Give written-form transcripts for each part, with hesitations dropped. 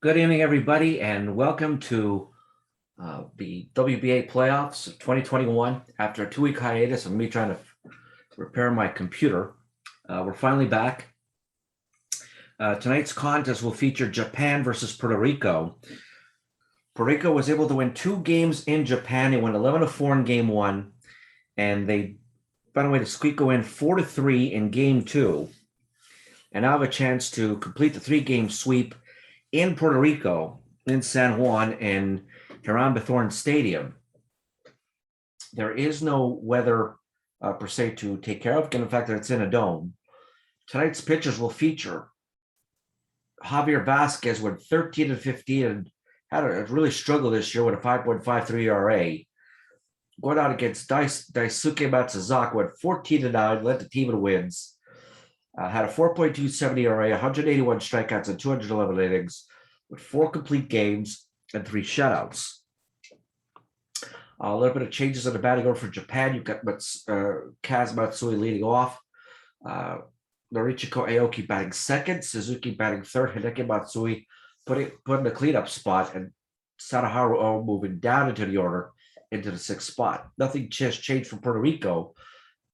Good evening, everybody, and welcome to the WBA playoffs of 2021. After a 2-week hiatus of me trying to repair my computer, we're finally back. Tonight's contest will feature Japan versus Puerto Rico. Puerto Rico was able to win 2 games in Japan. They won 11-4 in game 1, and they found a way to squeak a win 4-3 in game 2, and now have a chance to complete the 3-game sweep in Puerto Rico, in San Juan, and Hiram Bithorn Stadium. There is no weather per se to take care of, given the fact that it's in a dome. Tonight's pitchers will feature Javier Vazquez with 13-15 and had a really struggled this year with a 5.53 ERA. Going out against Daisuke Matsuzaka with 14-9, led the team in wins. Had a 4.27 ERA, 181 strikeouts, and 211 innings, with 4 complete games and 3 shutouts. A little bit of changes in the batting order for Japan. You've got Kaz Matsui leading off, Norichiko Aoki batting second, Suzuki batting third, Hideki Matsui put in the cleanup spot, and Sadaharu O moving down into the order into the 6th spot. Nothing has changed for Puerto Rico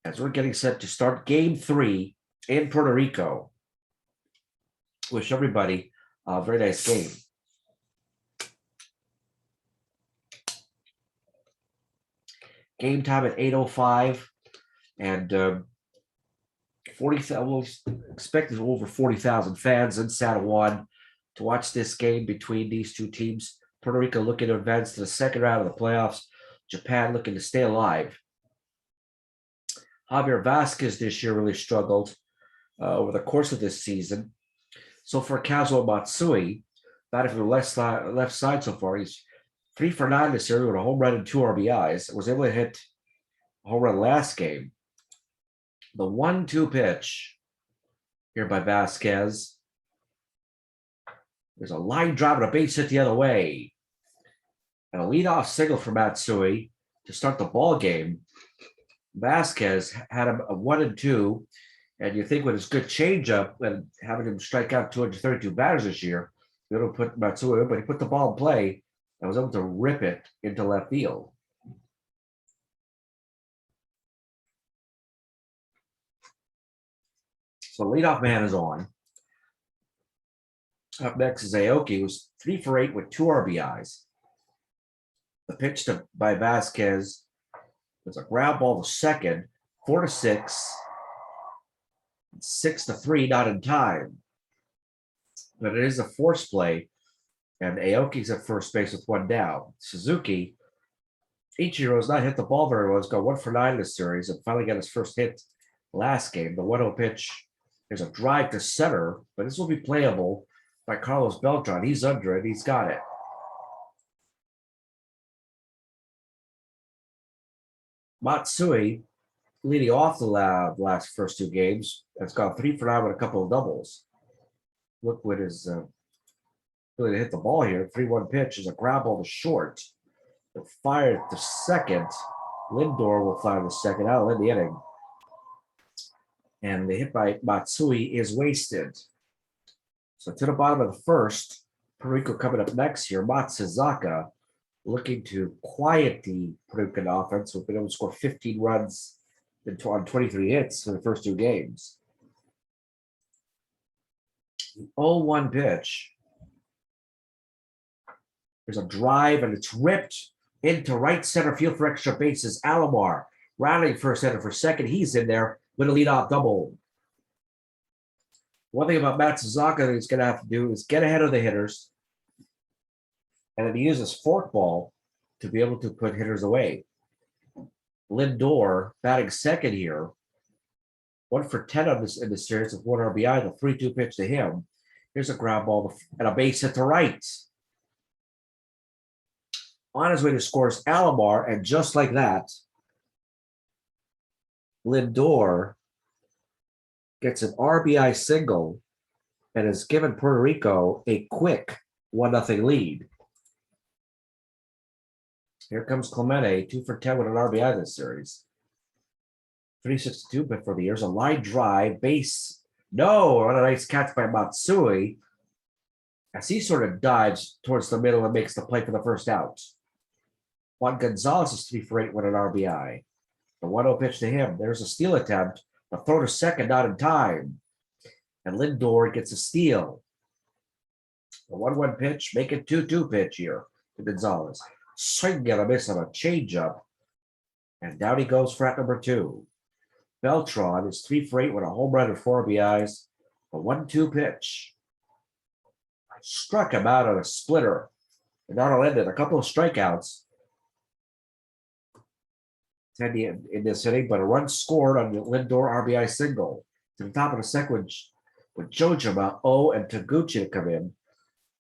as we're getting set to start game 3 in Puerto Rico. Wish everybody a very nice game. Game time at 8:05, and 40,000. We'll expect over 40,000 fans in San Juan to watch this game between these two teams. Puerto Rico looking to advance to the second round of the playoffs. Japan looking to stay alive. Javier Vazquez this year really struggled over the course of this season. So for Kazuo Matsui, batting from the left side so far, he's 3 for 9 this year with a home run and 2 RBIs. Was able to hit a home run last game. The 1-2 pitch here by Vazquez. There's a line drive and a base hit the other way. And a leadoff single for Matsui to start the ball game. Vazquez had a 1-2, and you think with his good changeup and having him strike out 232 batters this year, be able to put Matsui in, but he put the ball in play and was able to rip it into left field. So leadoff man is on. Up next is Aoki, who's 3 for 8 with 2 RBIs. The pitch by Vazquez was a ground ball to second, 4-6, 6-3, not in time. But it is a force play, and Aoki's at first base with 1 down. Suzuki, Ichiro has not hit the ball very well. He's got 1 for 9 in this series and finally got his first hit last game. The 1-0 pitch, there's a drive to center, but this will be playable by Carlos Beltran. He's under it. He's got it. Matsui, leading off the last first 2 games, has gone 3 for 9 with a couple of doubles. Look what his ability to hit the ball here. 3-1 pitch is a ground ball to short. They'll fire it to second. Lindor will fire the second out in the inning. And the hit by Matsui is wasted. So to the bottom of the first, Puerto Rico coming up next here. Matsuzaka looking to quiet the Puerto Rican offense. We've been able to score 15 runs on 23 hits for the first 2 games. The 0-1 pitch. There's a drive, and it's ripped into right center field for extra bases. Alomar rallying first center for second. He's in there with a leadoff double. One thing about Matsuzaka that he's going to have to do is get ahead of the hitters, and then he uses forkball to be able to put hitters away. Lindor batting second here. 1 for 10 of this in the series with 1 RBI. The 3-2 pitch to him. Here's a ground ball and a base hit to right. On his way to score is Alomar, and just like that, Lindor gets an RBI single and has given Puerto Rico a quick 1-0 lead. Here comes Clemente, 2 for 10 with an RBI this series. 362, but for the years, a line drive, base. No, what a nice catch by Matsui. as he sort of dives towards the middle and makes the play for the first out. Juan Gonzalez is 3 for 8 with an RBI. The 1-0 pitch to him. There's a steal attempt. The throw to second, not in time. And Lindor gets a steal. The 1-1 pitch, make it 2-2 pitch here to Gonzalez. Swing and a miss on a changeup. And down he goes for at number 2. Beltran is 3 for 8 with a home run and 4 RBIs. The 1-2 pitch. Struck him out on a splitter. And that'll end it. A couple of strikeouts in this inning, but a run scored on the Lindor RBI single. To the top of the second with Jojima, O, and Taguchi to come in.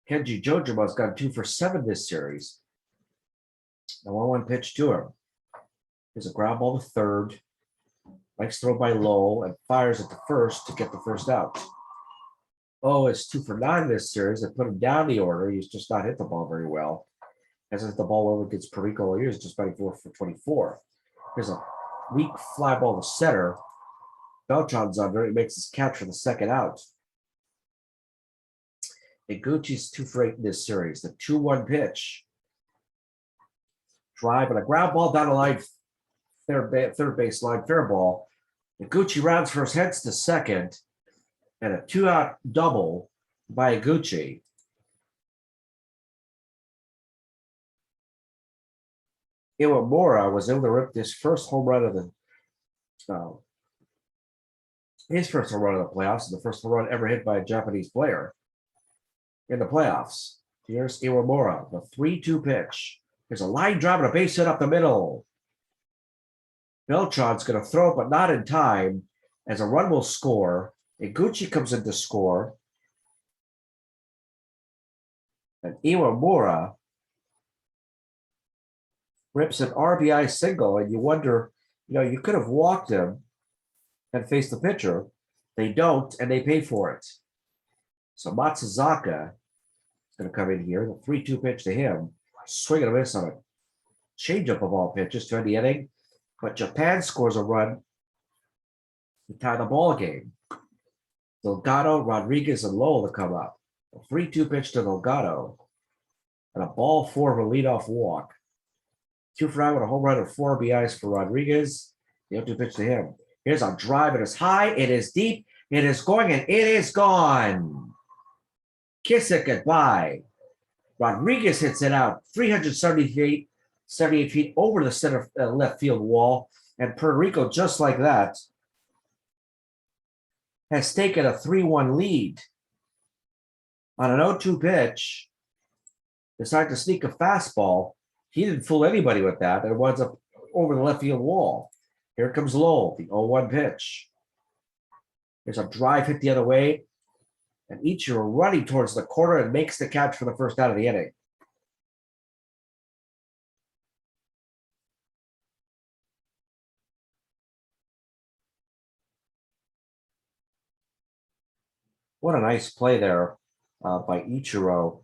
Kenji Jojima's gone 2 for 7 this series. The 1-1 pitch to him. There's a ground ball to third. Likes throw by Lowell and fires at the first to get the first out. O is 2 for 9 this series. They put him down the order. He's just not hit the ball very well. Hasn't hit the ball over against Puerto Rico all year. He's just batting 4 for 24. There's a weak fly ball to center. Beltran's under. He makes his catch for the second out. Iguchi's 2 for 8 in this series. The 2-1 pitch. Drive and a ground ball down the line. Third base line, fair ball. Iguchi rounds first, heads to second. And a 2-out double by Iguchi. Iwamura was able to rip this first home run of the his first home run of the playoffs, and the first home run ever hit by a Japanese player in the playoffs. Here's Iwamura, the 3-2 pitch. There's a line drive and a base hit up the middle. Beltran's going to throw it, but not in time, as a run will score. Iguchi comes in to score. And Iwamura rips an RBI single, and you wonder, you could have walked him and faced the pitcher. They don't, and they pay for it. So Matsuzaka is going to come in here. The 3-2 pitch to him. Swing and a miss on a changeup of all pitches to end the inning. But Japan scores a run to tie the ball game. Delgado, Rodriguez, and Lowell to come up. A 3-2 pitch to Delgado. And a ball 4 of a leadoff walk. 2 for 9 with a home run and 4 RBIs for Rodriguez. The 0-2 pitch to him. Here's a drive. It is high. It is deep. It is going, and it is gone. Kiss it goodbye. Rodriguez hits it out 378 feet over the center left field wall. And Puerto Rico, just like that, has taken a 3-1 lead. On an 0-2 pitch, decided to sneak a fastball. He didn't fool anybody with that. And it winds up over the left field wall. Here comes Lowell, the 0-1 pitch. There's a drive hit the other way. And Ichiro running towards the corner and makes the catch for the first out of the inning. What a nice play there by Ichiro.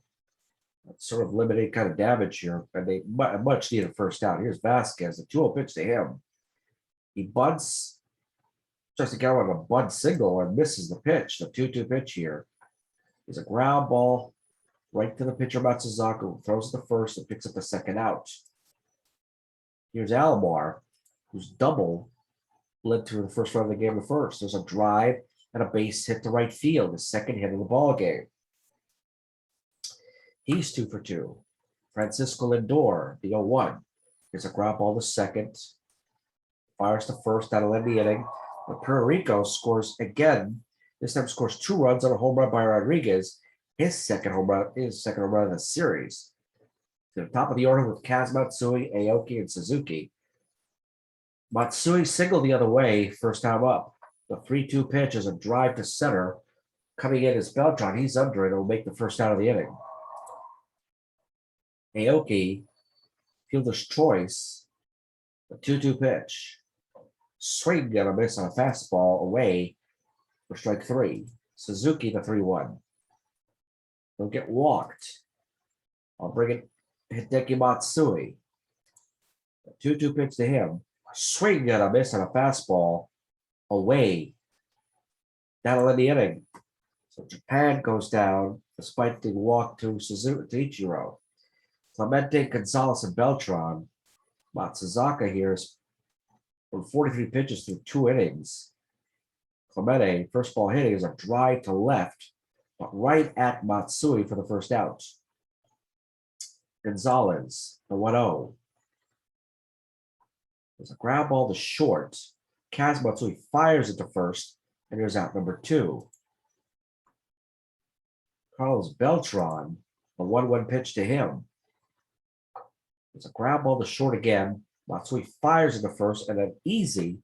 Sort of limited kind of damage here. And they much needed first out. Here's Vazquez, the 2-0 pitch to him. He bunts, tries to get on a bunt single and misses the pitch. The 2-2 pitch here is a ground ball right to the pitcher Matsuzaka, who throws the first and picks up the second out. Here's Alomar, who's double led to the first run of the game the first. There's a drive and a base hit to right field, the second hit of the ball game. He's 2 for 2. Francisco Lindor, the 0-1. There's a ground ball to second. Fires to first, that'll end the inning. But Puerto Rico scores again. This time scores 2 runs on a home run by Rodriguez. His second home run of the series. To the top of the order with Kaz Matsui, Aoki, and Suzuki. Matsui singled the other way, first time up. The 3-2 pitch is a drive to center. Coming in is Beltran. He's under it. It'll make the first out of the inning. Aoki, fielder's choice. The 2-2 pitch. Swing and a miss on a fastball away for strike 3. Suzuki, the 3-1. He'll get walked. I'll bring it Hideki Matsui. The 2-2 pitch to him. Swing and a miss on a fastball away. That'll end the inning. So Japan goes down despite the walk to Suzuki to Ichiro. Clemente, Gonzalez, and Beltran. Matsuzaka here is from 43 pitches through 2 innings. Clemente, first ball hitting is a drive to left, but right at Matsui for the first out. Gonzalez, the 1-0. There's a ground ball to short. Kaz Matsui fires it to first, and here's out number 2. Carlos Beltran, the 1-1 pitch to him. There's a ground ball to short again. Matsui fires in the first, and an easy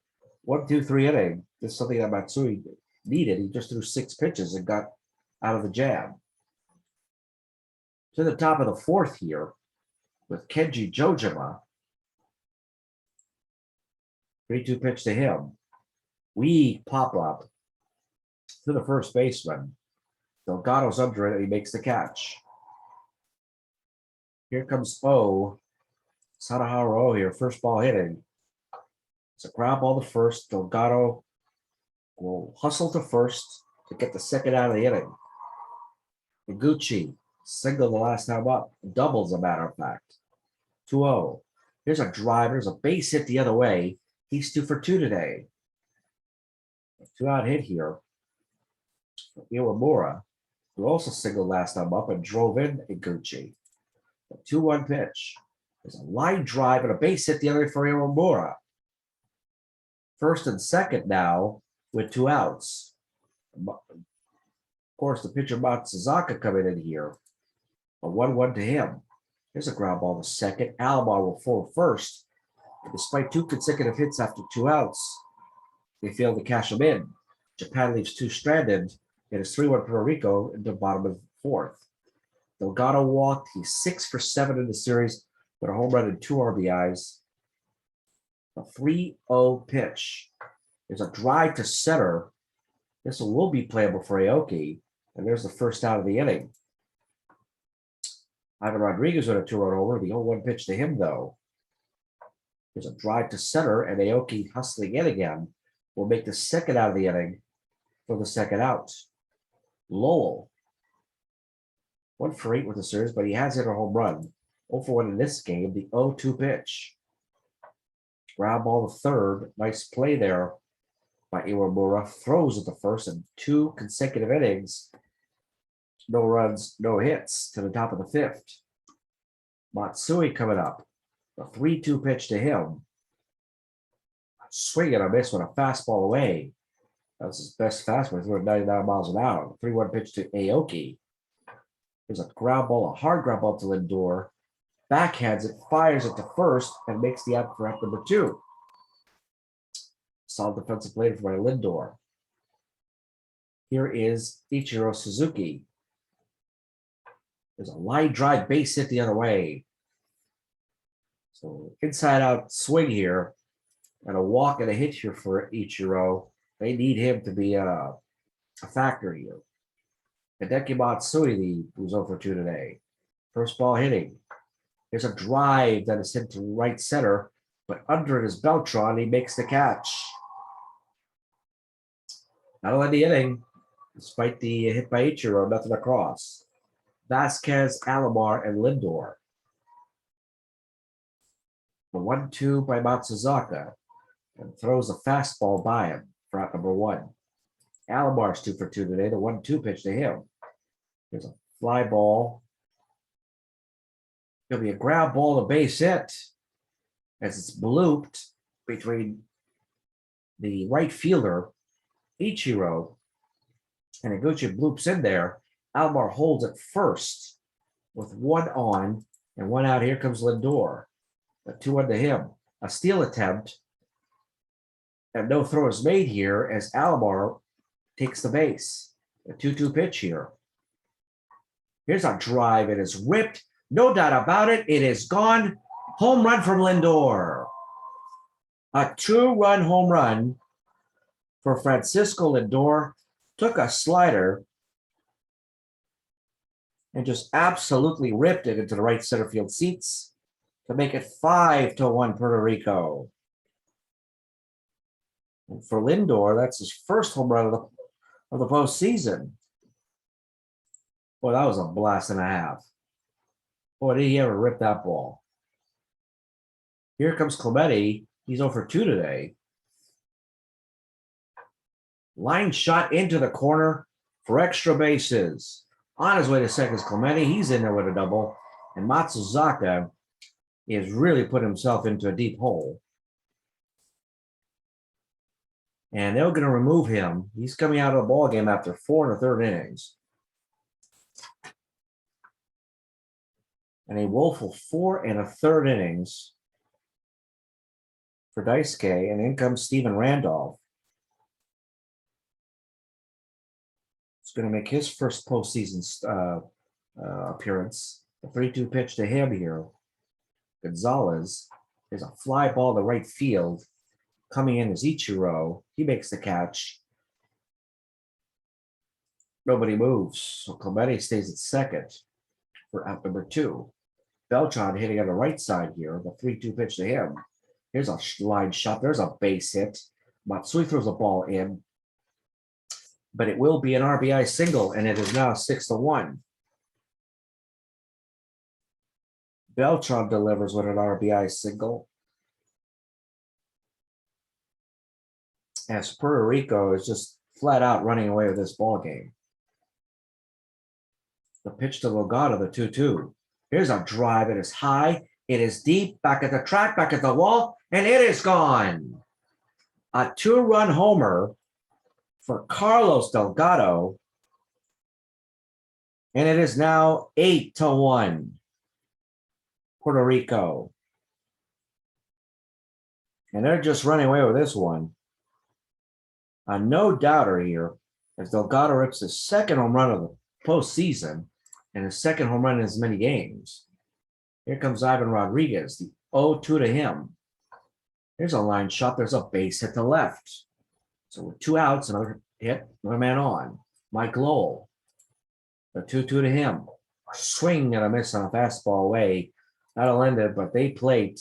1-2-3 inning. This is something that Matsui needed. He just threw 6 pitches and got out of the jam. To the top of the 4th here with Kenji Jojima. 3-2 pitch to him. We pop up to the first baseman. Delgado's under it, and he makes the catch. Here comes Sadaharu here, first ball hitting. It's a ground ball to first. Delgado will hustle to first to get the second out of the inning. Iguchi single the last time up, doubles, a matter of fact. 2-0. Here's a drive. There's a base hit the other way. He's 2 for 2 today. A 2-out hit here. Iwamura, who also singled last time up and drove in Iguchi. A 2-1 pitch. There's a line drive and a base hit the other way for Iwamura. First and second now with 2 outs. Of course, the pitcher Matsuzaka coming in here. A 1-1 to him. Here's a ground ball to second. Alomar will forward first. And despite 2 consecutive hits after 2 outs, they failed to cash them in. Japan leaves 2 stranded. It is 3-1 Puerto Rico in the bottom of the 4th. Delgado walked. He's 6 for 7 in the series with a home run and 2 RBIs. A 3-0 pitch. There's a drive to center. This will be playable for Aoki. And there's the first out of the inning. Ivan Rodriguez with a 2-run homer. The 0-1 pitch to him, though. There's a drive to center, and Aoki hustling in again will make the second out of the inning for the second out. Lowell, 1 for 8 with the series, but he has hit a home run. 0 for 1 in this game. The 0-2 pitch. Ground ball to third. Nice play there by Iwamura. Throws at the first in 2 consecutive innings. No runs, no hits to the top of the 5th. Matsui coming up. A 3-2 pitch to him. Swing and a miss with a fastball away. That was his best fastball. He threw it 99 miles an hour. 3-1 pitch to Aoki. There's a ground ball, a hard ground ball to Lindor. Backhands it, fires it to first, and makes the out for out number 2. Solid defensive play for Lindor. Here is Ichiro Suzuki. There's a line drive base hit the other way. So inside out swing here and a walk and a hit here for Ichiro. They need him to be a factor here. Hideki Matsui, who's 0 for 2 today. First ball hitting. There's a drive that is hit to right center, but under it is Beltran. He makes the catch. That'll end the inning, despite the hit by Ichiro, nothing across. Vazquez, Alomar, and Lindor. The 1-2 by Matsuzaka, and throws a fastball by him for out number 1. Alomar's 2 for 2 today. The 1-2 pitch to him. There's a fly ball. There'll be a ground ball to base hit as it's blooped between the right fielder, Ichiro, and Iguchi bloops in there. Alomar holds it first with 1 on and 1 out. Here comes Lindor. A 2-1 to him. A steal attempt. And no throw is made here as Alomar takes the base. A 2-2 pitch here. Here's a drive. It is ripped. No doubt about it. It is gone. Home run from Lindor. A 2-run home run for Francisco Lindor. Took a slider and just absolutely ripped it into the right center field seats to make it 5-1 Puerto Rico. And for Lindor, that's his first home run of the postseason. Boy, that was a blast and a half. Boy, did he ever rip that ball. Here comes Clemente. He's over 2 today. Line shot into the corner for extra bases. On his way to second is Clemente. He's in there with a double. And Matsuzaka is really put himself into a deep hole. And they're going to remove him. He's coming out of the ball game after 4 1/3 innings. And a woeful 4 1/3 innings for Daisuke. And in comes Steven Randolph. He's going to make his first postseason appearance. The 3-2 pitch to him here. Gonzalez. There's a fly ball to right field. Coming in is Ichiro. He makes the catch. Nobody moves. So Clemente stays at second for out number 2. Beltran hitting on the right side here. The 3-2 pitch to him. Here's a line shot. There's a base hit. Matsui throws the ball in. But it will be an RBI single, and it is now 6-1. Beltran delivers with an RBI single. As Puerto Rico is just flat out running away with this ball game. The pitch to Logado, the 2-2. Here's a drive. It is high. It is deep. Back at the track, back at the wall, and it is gone. A 2-run homer for Carlos Delgado. And it is now 8-1. Puerto Rico. And they're just running away with this one. A no-doubter here as Delgado rips his second home run of the postseason and his second home run in as many games. Here comes Ivan Rodriguez, the 0-2 to him. Here's a line shot. There's a base hit to left. So with 2 outs, another hit, another man on. Mike Lowell, the 2-2 to him. A swing and a miss on a fastball away. That'll end it, but they plate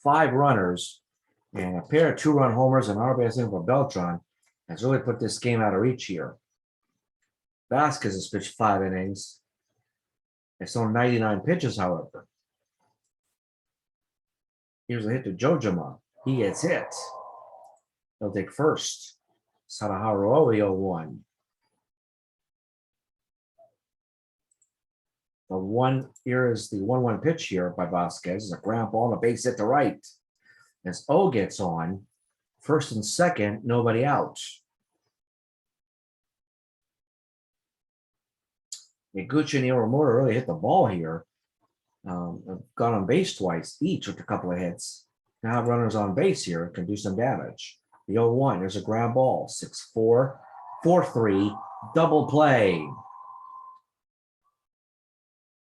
5 runners. And a pair of 2-run homers and RBI single for Beltran has really put this game out of reach here. Vazquez has pitched 5 innings. It's on 99 pitches, however. Here's a hit to Jojima. He gets hit. He'll take first. Sadaharu Oe 0-1. Here is the 1-1 pitch here by Vazquez. It's a ground ball and a base hit to right. As O gets on, first and second, nobody out. Iguchi and Iwamura really hit the ball here. Have gone on base twice each with a couple of hits. Now have runners on base here, can do some damage. The 0-1, there's a ground ball, 6-4, 4-3, double play.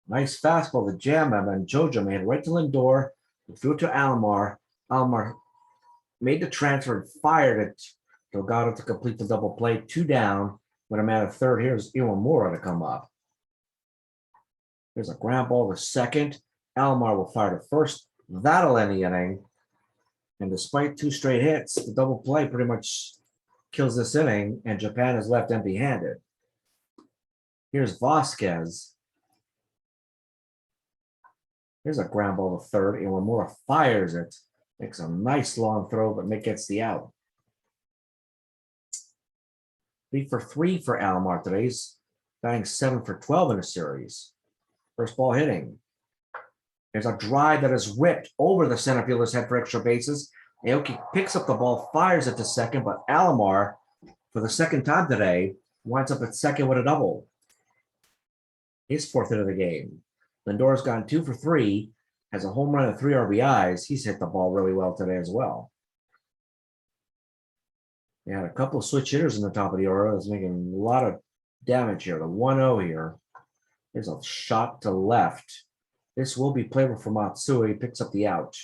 Nice fastball to jam him, and Jojo made right to Lindor, threw it to Alomar. Alomar made the transfer and fired it. Delgado to complete the double play, 2 down. With a man at third, here's Iwamura to come up. There's a ground ball to second. Alomar will fire to first. That'll end the inning. And despite 2 straight hits, the double play pretty much kills this inning, and Japan is left empty-handed. Here's Vazquez. Here's a ground ball to third. Iwamura fires it. Makes a nice long throw, but Mick gets the out. 3 for 3 for Alomar today. He's batting 7 for 12 in the series. First ball hitting. There's a drive that is ripped over the center fielder's head for extra bases. Aoki picks up the ball, fires it to second, but Alomar, for the second time today, winds up at second with a double. His 4th hit of the game. Lindor's gone 2 for 3, has a home run and 3 RBIs. He's hit the ball really well today as well. They had a couple of switch hitters in the top of the order that's making a lot of damage here. The 1-0 here. There's a shot to left. This will be playable for Matsui. He picks up the out.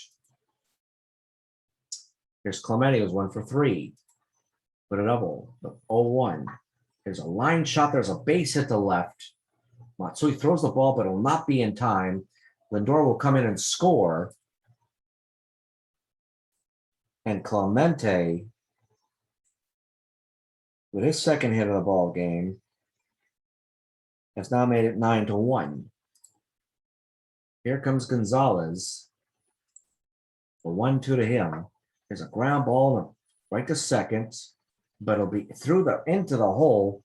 Here's Clemente, who's 1 for 3 with a double. The 0-1. There's a line shot. There's a base hit to left. Matsui throws the ball, but it'll not be in time. Lindor will come in and score. And Clemente, with his second hit of the ball game, has now made it 9-1. Here comes Gonzalez. The 1-2 to him. There's a ground ball right to second, but it'll be into the hole,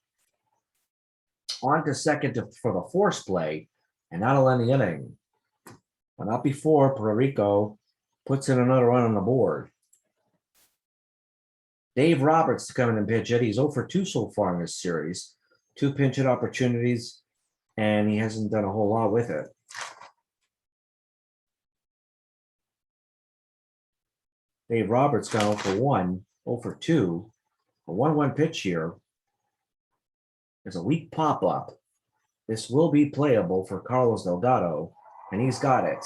onto second for the force play, and that'll end the inning. But not before Puerto Rico puts in another run on the board. Dave Roberts to come in and pitch it. He's 0 for 2 so far in this series. 2 pinch hit opportunities, and he hasn't done a whole lot with it. Dave Roberts got 0 for 1, 0 for 2. A 1-1 pitch here. There's a weak pop-up. This will be playable for Carlos Delgado, and he's got it.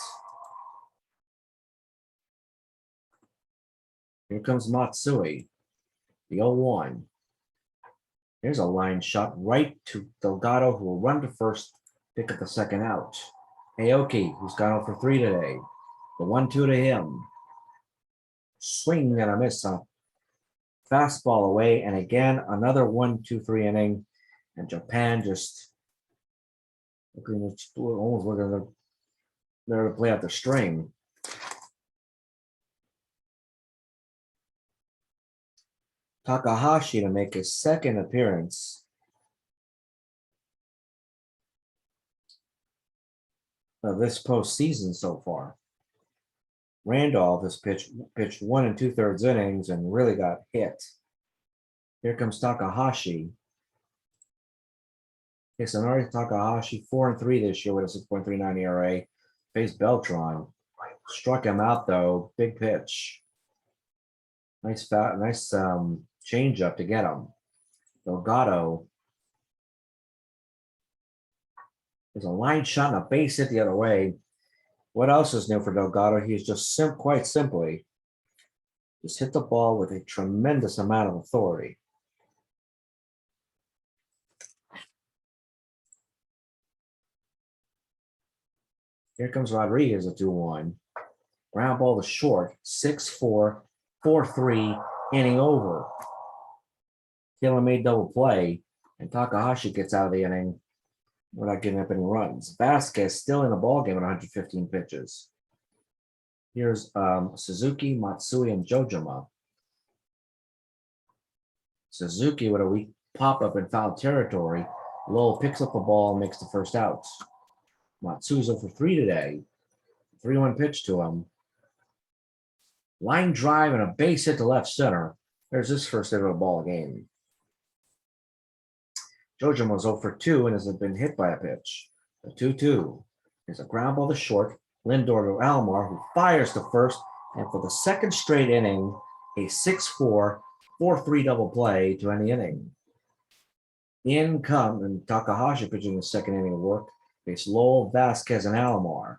Here comes Matsui, the 0-1. There's a line shot right to Delgado, who will run to first, pick up the second out. Aoki, who's gone 0 for 3 today. The 1-2 to him. Swing and a miss on a fastball away, and again, another 1-2-3 inning, and Japan just almost looking there to play out the string. Takahashi to make his second appearance of this postseason so far. Randolph has pitched 1 2/3 innings and really got hit. Here comes Takahashi. Hisanori Takahashi, 4-3 this year with a 6.39 ERA. Faced Beltran. Struck him out though. Big pitch. Nice change up to get him. Delgado. There's a line shot and a base hit the other way. What else is new for Delgado? He's just quite simply just hit the ball with a tremendous amount of authority. Here comes Rodriguez at 2-1. Ground ball to short, 6-4, 4-3, inning over. Killer made double play, and Takahashi gets out of the inning without giving up any runs. Vazquez still in the ballgame at 115 pitches. Here's Suzuki, Matsui, and Jojima. Suzuki with a weak pop-up in foul territory. Lowell picks up the ball and makes the first out. Matsui's 0 for 3 today. 3-1 pitch to him. Line drive and a base hit to left center. There's his first hit of the ball game. Jojima was 0 for 2 and has been hit by a pitch. The 2-2. There's a ground ball to short. Lindor to Alomar, who fires to first, and for the second straight inning, a 6-4, 4-3 double play to end the inning. In come and Takahashi pitching the second inning of work. Face Lowell, Vazquez, and Alomar.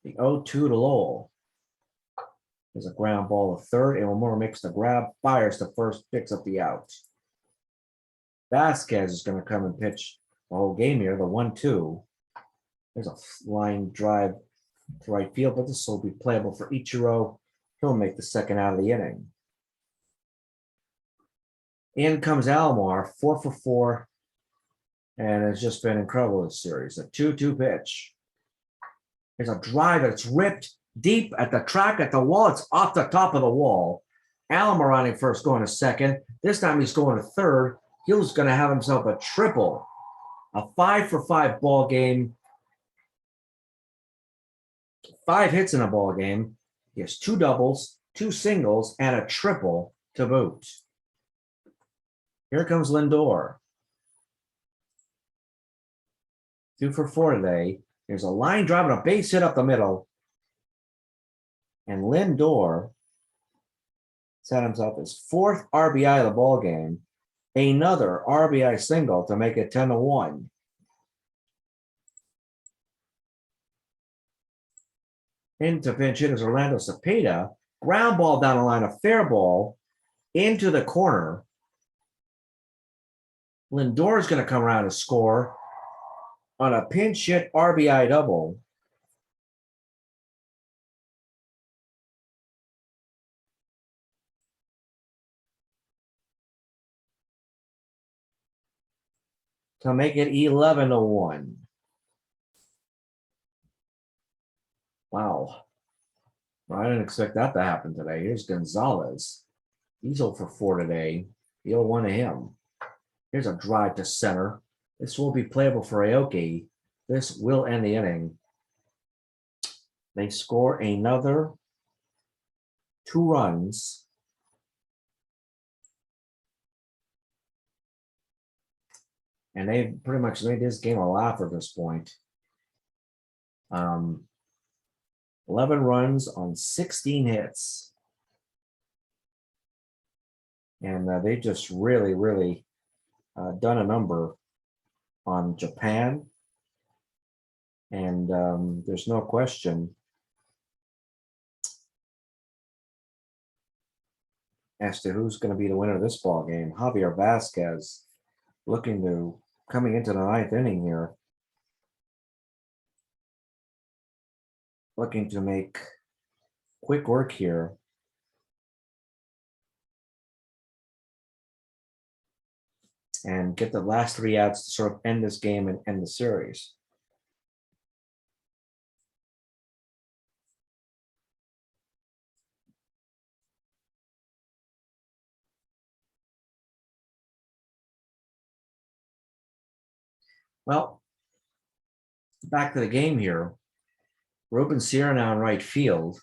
The 0-2 to Lowell. There's a ground ball to third. Alomar makes the grab, fires to first, picks up the out. Vazquez is going to come and pitch the whole game here, the 1-2. There's a line drive to right field, but this will be playable for Ichiro. He'll make the second out of the inning. In comes Alomar, 4 for 4, and has just been incredible this series. A 2-2 pitch. There's a drive that's ripped deep at the track, at the wall. It's off the top of the wall. Alomar running first, going to second. This time he's going to third. He's going to have himself a triple. A 5 for 5 ball game. 5 hits in a ball game. He has 2 doubles, 2 singles, and a triple to boot. Here comes Lindor. 2 for 4 today. There's a line drive and a base hit up the middle. And Lindor set himself his 4th RBI of the ball game. Another RBI single to make it 10-1. Into pinch hitters Orlando Cepeda. Ground ball down the line, a fair ball into the corner. Lindor is going to come around and score on a pinch hit RBI double. to make it 11-1. Wow. Well, I didn't expect that to happen today. Here's Gonzalez. He's 0 for 4 today. The 0-1 to him. Here's a drive to center. This will be playable for Aoki. This will end the inning. They score another 2 runs. And they pretty much made this game a laugh at this point. 11 runs on 16 hits. And they just really done a number on Japan. And there's no question as to who's going to be the winner of this ball game. Javier Vazquez coming into the 9th inning here, looking to make quick work here. And get the last 3 outs to sort of end this game and end the series. Well, back to the game here. Ruben Sierra now in right field.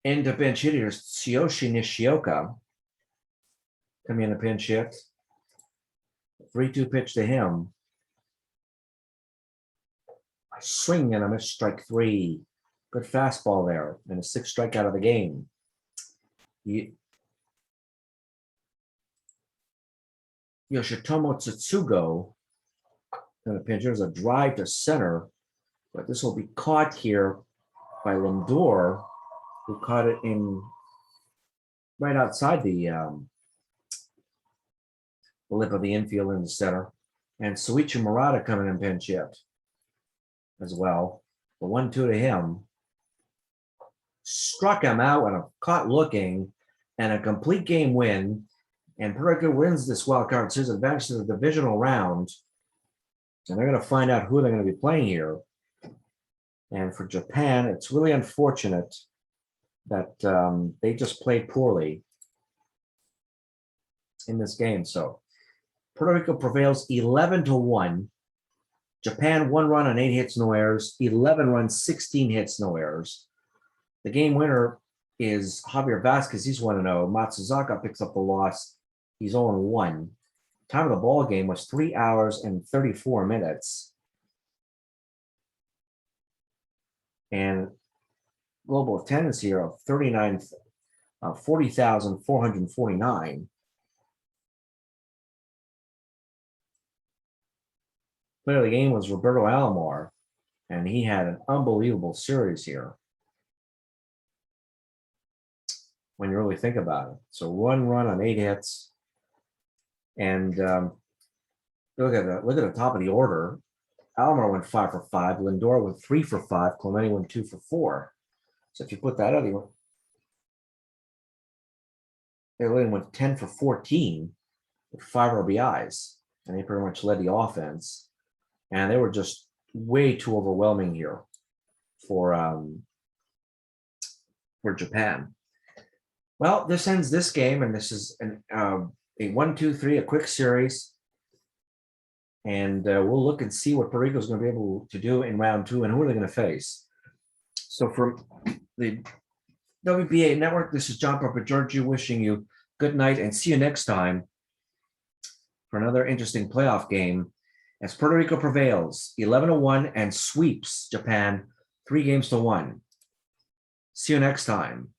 Into pinch hitters, Tsuyoshi Nishioka coming in a pinch hit. 3-2 pitch to him. A swing and a miss, strike 3. Good fastball there, and a 6th strikeout of the game. Yoshitomo Tsutsugo in the pinch. There's a drive to center, but this will be caught here by Lindor, who caught it in right outside the lip of the infield in the center. And Soichi Murata coming in pinch hit as well. The 1-2 to him. Struck him out when a caught looking, and a complete game win. And Puerto Rico wins this wild card series, advances to the divisional round. And they're going to find out who they're going to be playing here. And for Japan, it's really unfortunate that they just played poorly in this game. So Puerto Rico prevails 11-1. Japan 1 run on 8 hits, no errors. 11 runs, 16 hits, no errors. The game winner is Javier Vazquez. He's 1-0. Matsuzaka picks up the loss. He's 0-1. Time of the ball game was 3 hours and 34 minutes. And global attendance here of 40,449. Player of the game was Roberto Alomar, and he had an unbelievable series here when you really think about it. So 1 run on 8 hits. And look at the top of the order. Alomar went 5 for 5. Lindor went 3 for 5. Clemente went 2 for 4. So if you put that out, they went 10 for 14 with 5 RBIs, and they pretty much led the offense. And they were just way too overwhelming here for Japan. Well, this ends this game, and this is a 1-2-3, a quick series. And we'll look and see what Puerto Rico is going to be able to do in round 2 and who are they going to face. So from the WBA Network, this is John Papageorgiou wishing you good night and see you next time for another interesting playoff game as Puerto Rico prevails 11-1 and sweeps Japan 3-1. See you next time.